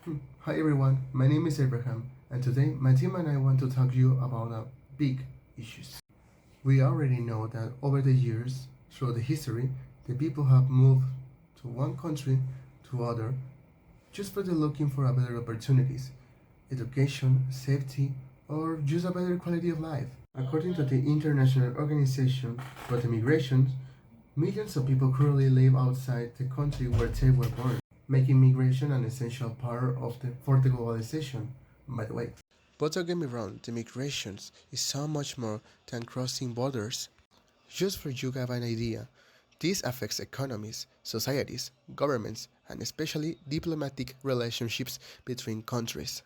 Hi everyone, my name is Abraham, and today my team and I want to talk to you about big issues. We already know that over the years, through the history, the people have moved to one country to other just for the looking for a better opportunities, education, safety, or just a better quality of life. According to the International Organization for the Migration, millions of people currently live outside the country where they were born, making migration an essential part for the globalization, by the way. But don't get me wrong, the migrations is so much more than crossing borders. Just for you to have an idea, this affects economies, societies, governments, and especially diplomatic relationships between countries.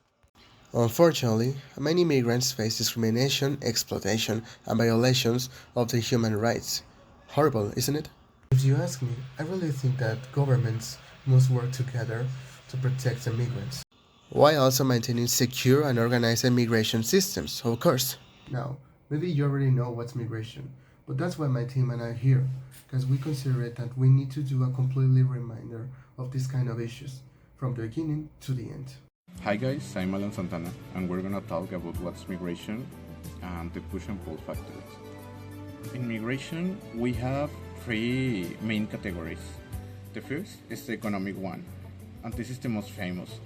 Unfortunately, many migrants face discrimination, exploitation, and violations of their human rights. Horrible, isn't it? If you ask me, I really think that governments must work together to protect the migrants, while also maintaining secure and organized migration systems, of course. Now, maybe you already know what's migration, but that's why my team and I are here, because we consider it that we need to do a completely reminder of this kind of issues, from the beginning to the end. Hi guys, I'm Alan Santana, and we're gonna talk about what's migration and the push and pull factors. In migration, we have three main categories. The first is the economic one, and this is the most famous.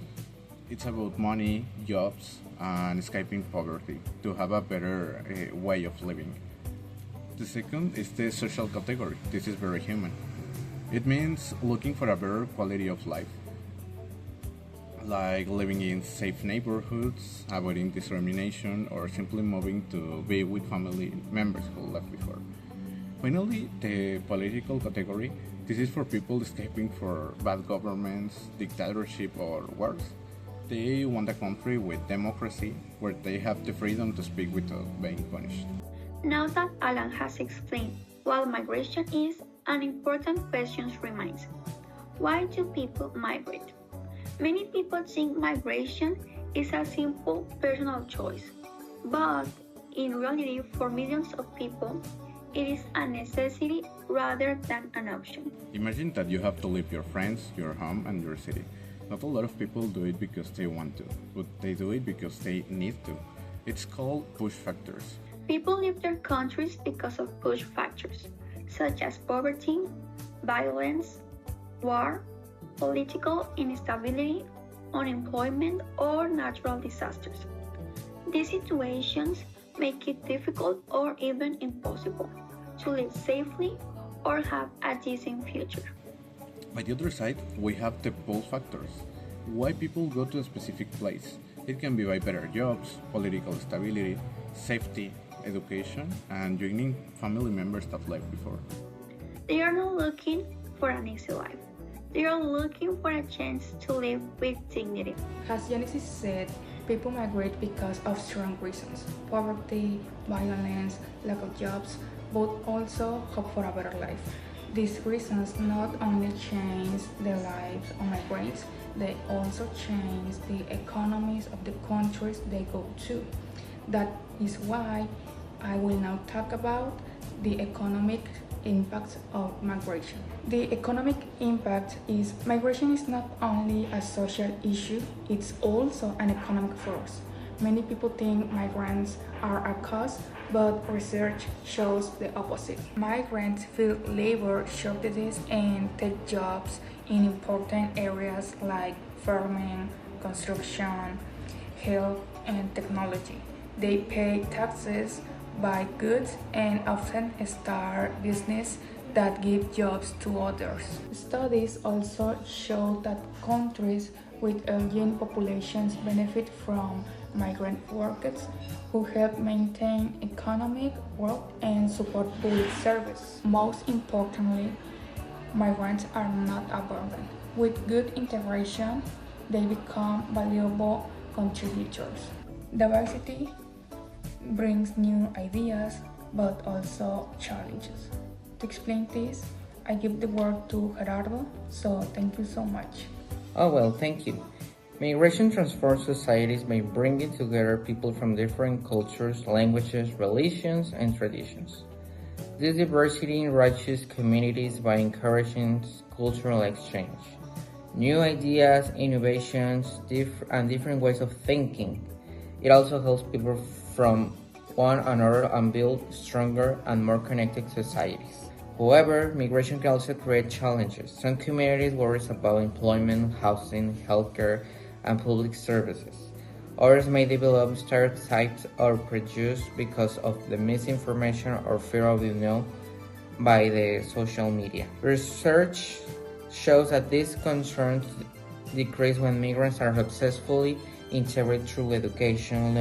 It's about money, jobs, and escaping poverty to have a better way of living. The second is the social category. This is very human. It means looking for a better quality of life, like living in safe neighborhoods, avoiding discrimination, or simply moving to be with family members who left before. Finally, the political category. This is for people escaping for bad governments, dictatorship, or wars. They want a country with democracy where they have the freedom to speak without being punished. Now that Alan has explained what migration is, an important question remains. Why do people migrate? Many people think migration is a simple personal choice, but in reality, for millions of people, it is a necessity rather than an option. Imagine that you have to leave your friends, your home, and your city. Not a lot of people do it because they want to, but they do it because they need to. It's called push factors. People leave their countries because of push factors, such as poverty, violence, war, political instability, unemployment, or natural disasters. These situations make it difficult or even impossible to live safely or have a decent future. By the other side, we have the pull factors. Why people go to a specific place. It can be by better jobs, political stability, safety, education, and joining family members that left before. They are not looking for an easy life. They are looking for a chance to live with dignity. As Genesis said, people migrate because of strong reasons: poverty, violence, lack of jobs, but also hope for a better life. These reasons not only change the lives of migrants, they also change the economies of the countries they go to. That is why I will now talk about the economic impact of migration. The economic impact is migration is not only a social issue, it's also an economic force. Many people think migrants are a cost, but research shows the opposite. Migrants fill labor shortages and take jobs in important areas like farming, construction, health, and technology. They pay taxes, buy goods, and often start business that give jobs to others. Studies also show that countries with young populations benefit from migrant workers who help maintain economic growth and support public service. Most importantly, migrants are not a burden. With good integration, they become valuable contributors. Diversity brings new ideas but also challenges. To explain this, I give the word to Gerardo, so thank you so much. Oh, well, thank you. Migration transforms societies by bringing together people from different cultures, languages, religions, and traditions. This diversity enriches communities by encouraging cultural exchange. new ideas, innovations, and different ways of thinking. It also helps people from one another and build stronger and more connected societies. However, migration can also create challenges. Some communities worry about employment, housing, healthcare, and public services. Others may develop stereotypes or prejudice because of the misinformation or fear of the unknown by the social media. Research shows that these concerns decrease when migrants are successfully integrated through education,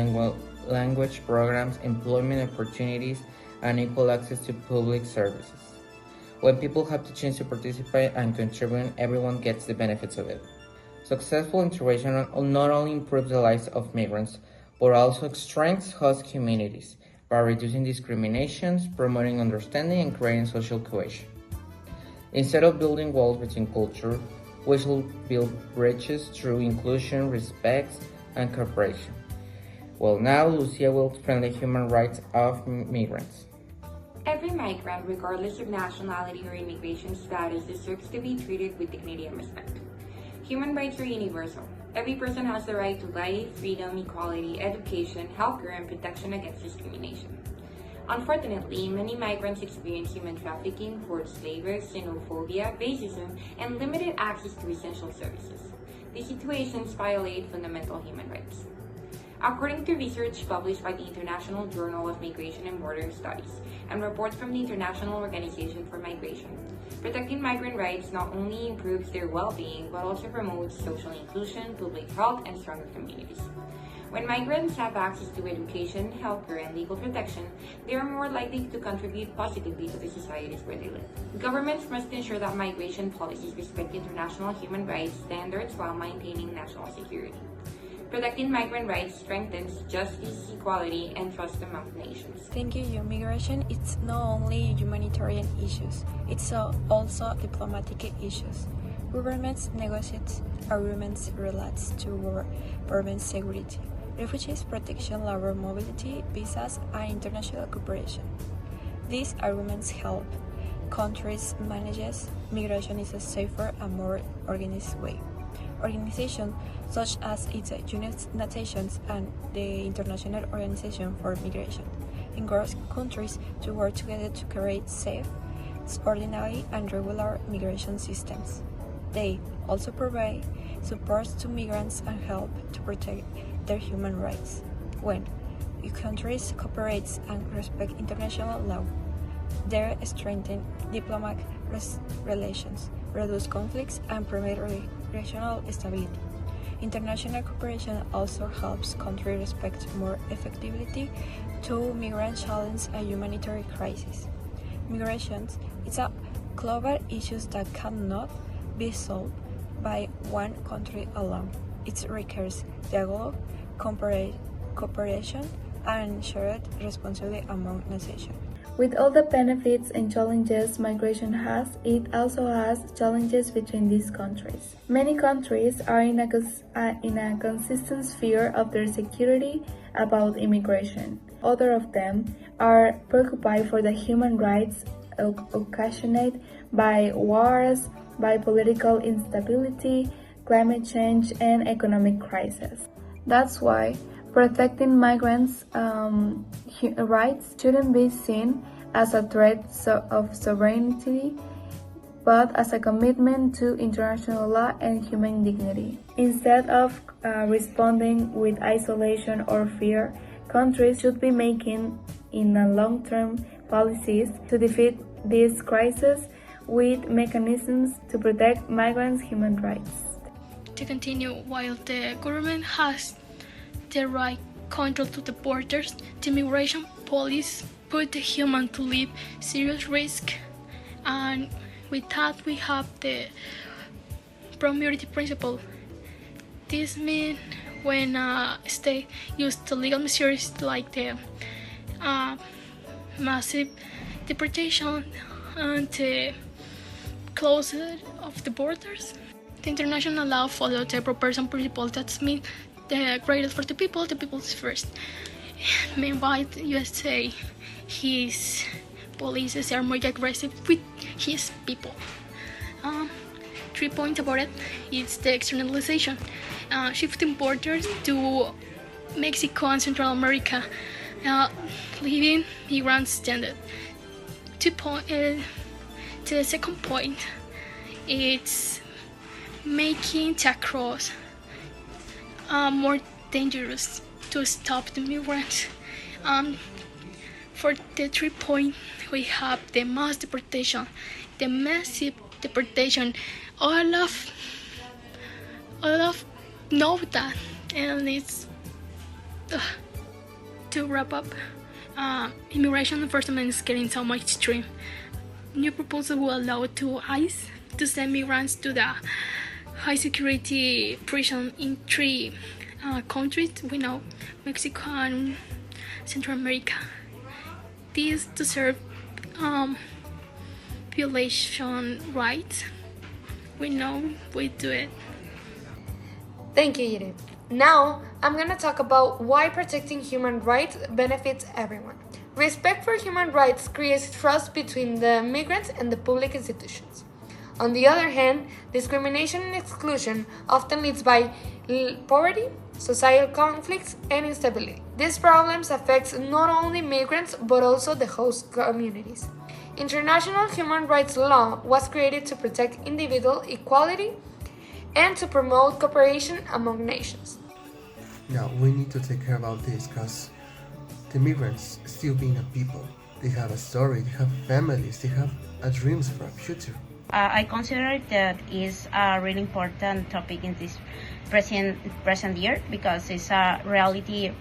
language programs, employment opportunities, and equal access to public services. When people have the chance to participate and contribute, everyone gets the benefits of it. Successful integration not only improves the lives of migrants, but also strengthens host communities by reducing discriminations, promoting understanding, and creating social cohesion. Instead of building walls between culture, we should build bridges through inclusion, respect, and cooperation. Well, now Lucia will explain the human rights of migrants. Every migrant, regardless of nationality or immigration status, deserves to be treated with dignity and respect. Human rights are universal. Every person has the right to life, freedom, equality, education, healthcare, and protection against discrimination. Unfortunately, many migrants experience human trafficking, forced labor, xenophobia, racism, and limited access to essential services. These situations violate fundamental human rights. According to research published by the International Journal of Migration and Border Studies and reports from the International Organization for Migration, protecting migrant rights not only improves their well-being but also promotes social inclusion, public health, and stronger communities. When migrants have access to education, healthcare, and legal protection, they are more likely to contribute positively to the societies where they live. Governments must ensure that migration policies respect international human rights standards while maintaining national security. Protecting migrant rights strengthens justice, equality, and trust among nations. Thank you. Migration is not only humanitarian issues, it's also diplomatic issues. Governments negotiate agreements related to government security, refugees protection, labor mobility, visas, and international cooperation. These agreements help countries manage migration in a safer and more organized way. Organizations such as its United Nations and the International Organization for Migration encourage countries to work together to create safe, ordinary, and regular migration systems. They also provide support to migrants and help to protect their human rights. When countries cooperate and respect international law, they strengthen diplomatic relations, reduce conflicts, and promote regional stability. International cooperation also helps countries respect more effectively to migrant challenge and humanitarian crisis. Migration is a global issue that cannot be solved by one country alone. It requires dialogue, cooperation, and shared responsibility among nations. With all the benefits and challenges migration has, it also has challenges between these countries. Many countries are in a consistent fear of their security about immigration. Other of them are preoccupied for the human rights occasioned by wars, by political instability, climate change, and economic crisis. That's why protecting migrants' rights shouldn't be seen as a threat of sovereignty, but as a commitment to international law and human dignity. Instead of responding with isolation or fear, countries should be making long-term policies to defeat this crisis with mechanisms to protect migrants' human rights. To continue, while the government has the right control to the borders, the immigration police put the human to live serious risk, and with that we have the priority principle. This means when a state uses the legal measures like the massive deportation and the closure of the borders, the international law follows the proportion principle. That means the greatest for the people is first. Meanwhile, the USA, his policies are more aggressive with his people. 3 points about it. It's the externalization, shifting borders to Mexico and Central America, leaving migrants stranded. The second point, it's making the cross more dangerous to stop the migrants. For the 3 point, we have the mass deportation, the massive deportation. All of know that, and it's to wrap up. Immigration enforcement is getting so much extreme. New proposal will allow to ICE to send migrants to the high security prison in 3 countries. We know Mexico and Central America. This to serve violation rights. We know we do it. Thank you, Edith. Now, I'm going to talk about why protecting human rights benefits everyone. Respect for human rights creates trust between the migrants and the public institutions. On the other hand, discrimination and exclusion often leads by poverty, social conflicts, and instability. These problems affect not only migrants but also the host communities. International human rights law was created to protect individual equality and to promote cooperation among nations. Now, we need to take care about this because the migrants, still being a people, they have a story, they have families, they have dreams for a future. I consider that is a really important topic in this present year because it's a reality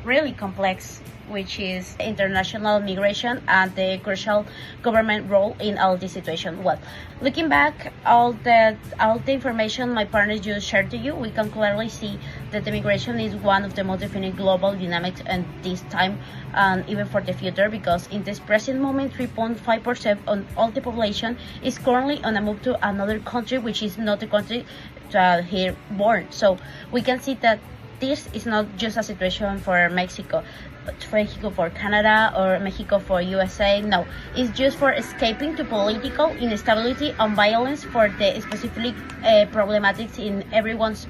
really complex, which is international migration and the crucial government role in all this situation. Well, looking back, all the information my partners just shared to you, we can clearly see that immigration is one of the most defining global dynamics at this time and even for the future, because in this present moment 3.5% of all the population is currently on a move to another country, which is not the country here born. So we can see that this is not just a situation for Mexico, for Canada, or Mexico for USA. No, it's just for escaping to political instability and violence for the specific problematics in everyone's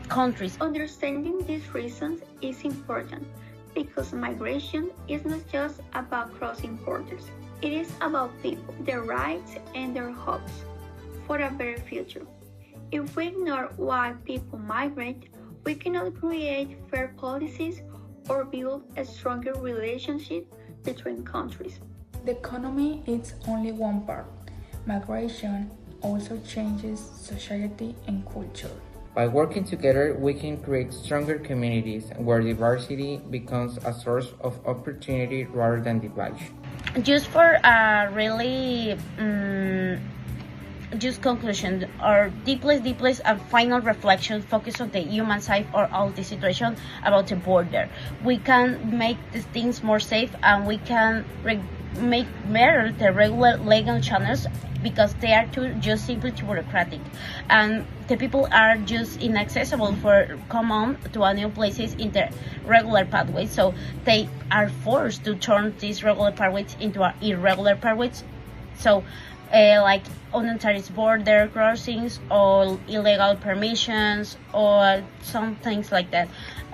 countries. Understanding these reasons is important because migration is not just about crossing borders. It is about people, their rights, and their hopes for a better future. If we ignore why people migrate, we cannot create fair policies or build a stronger relationship between countries. The economy is only one part. Migration also changes society and culture. By working together, we can create stronger communities where diversity becomes a source of opportunity rather than division. Just for a really just conclusion or deepest and final reflection focus on the human side or all the situation about the border. We can make these things more safe and we can make better the regular legal channels because they are just simply too bureaucratic and the people are just inaccessible for come on to a new places in the regular pathways, so they are forced to turn these regular pathways into irregular pathways, so like unauthorized border crossings or illegal permissions or some things like that.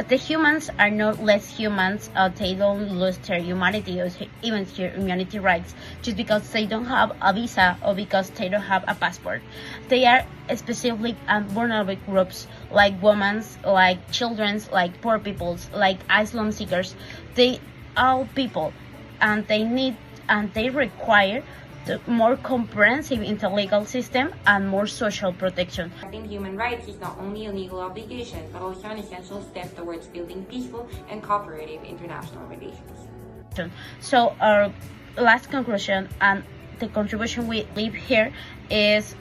The humans are not less humans. They don't lose their humanity or even their humanity rights just because they don't have a visa or because they don't have a passport. They are specific and vulnerable groups like women, like children, like poor peoples, like asylum seekers. They are people and they need and they require the more comprehensive interlegal system and more social protection. Protecting human rights is not only a legal obligation, but also an essential step towards building peaceful and cooperative international relations. So our last conclusion and the contribution we leave here is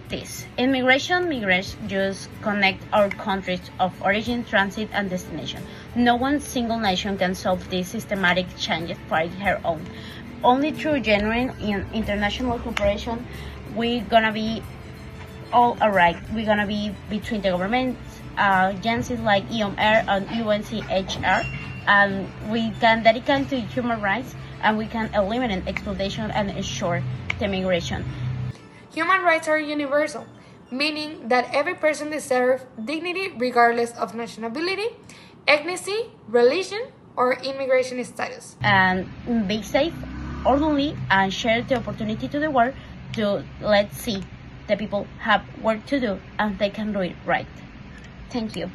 this. Immigration migrants just connect our countries of origin, transit, and destination. No one single nation can solve these systematic changes by her own. Only through genuine international cooperation, we're gonna be all alright. We're gonna be between the governments, agencies like EMR and UNCHR, and we can dedicate to human rights, and we can eliminate exploitation and ensure the migration. Human rights are universal, meaning that every person deserves dignity regardless of nationality, ethnicity, religion, or immigration status. And be safe, orderly, and share the opportunity to the world to let's see the people have work to do and they can do it right. Thank you.